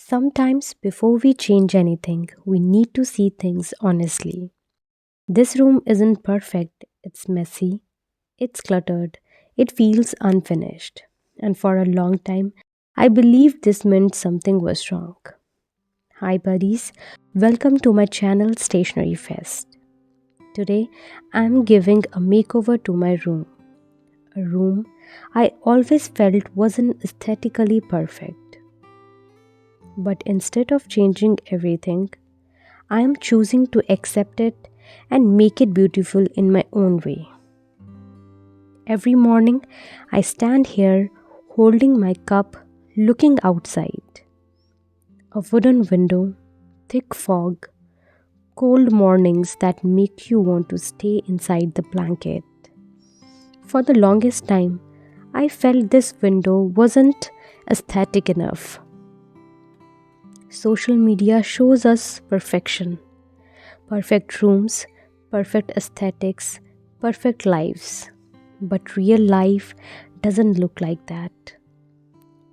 Sometimes, before we change anything, we need to see things honestly. This room isn't perfect, it's messy, it's cluttered, it feels unfinished. And for a long time, I believed this meant something was wrong. Hi, buddies, welcome to my channel Stationery Fest. Today, I'm giving a makeover to my room, a room I always felt wasn't aesthetically perfect. But instead of changing everything, I am choosing to accept it and make it beautiful in my own way. Every morning, I stand here holding my cup, looking outside. A wooden window, thick fog, cold mornings that make you want to stay inside the blanket. For the longest time, I felt this window wasn't aesthetic enough. Social media shows us perfection, perfect rooms, perfect aesthetics, perfect lives. But real life doesn't look like that.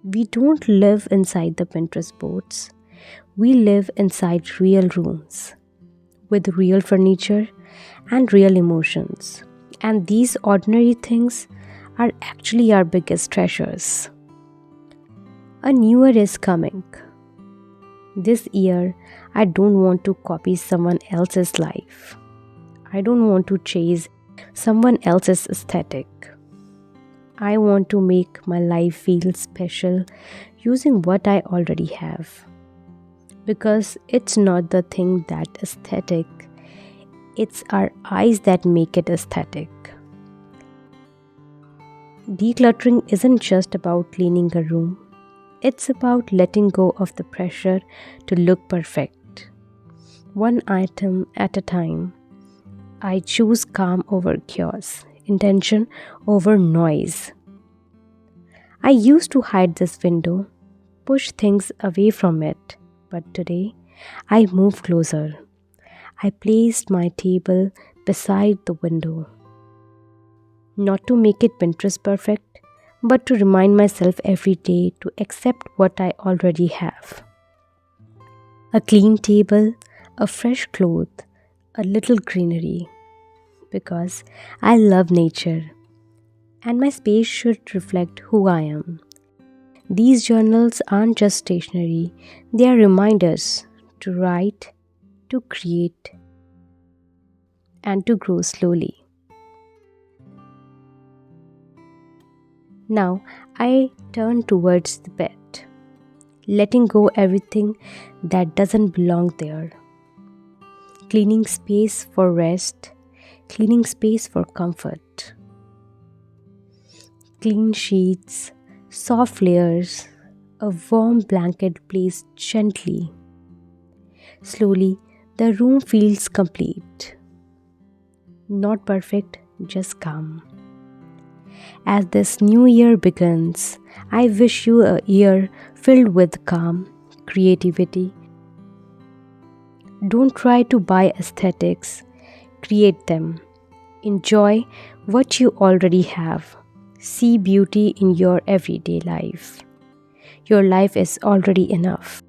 We don't live inside the Pinterest boards. We live inside real rooms with real furniture and real emotions. And these ordinary things are actually our biggest treasures. A new year is coming. This year, I don't want to copy someone else's life. I don't want to chase someone else's aesthetic. I want to make my life feel special using what I already have. Because it's not the thing that aesthetic, it's our eyes that make it aesthetic. Decluttering isn't just about cleaning a room. It's about letting go of the pressure to look perfect. One item at a time. I choose calm over chaos, intention over noise. I used to hide this window, push things away from it, but today I move closer. I placed my table beside the window. Not to make it Pinterest perfect, but to remind myself every day to accept what I already have. A clean table, a fresh cloth, a little greenery. Because I love nature and my space should reflect who I am. These journals aren't just stationery, they are reminders to write, to create, and to grow slowly. Now I turn towards the bed, letting go everything that doesn't belong there. Cleaning space for rest, cleaning space for comfort. Clean sheets, soft layers, a warm blanket placed gently. Slowly, the room feels complete. Not perfect, just calm. As this new year begins, I wish you a year filled with calm, creativity. Don't try to buy aesthetics, create them. Enjoy what you already have. See beauty in your everyday life. Your life is already enough.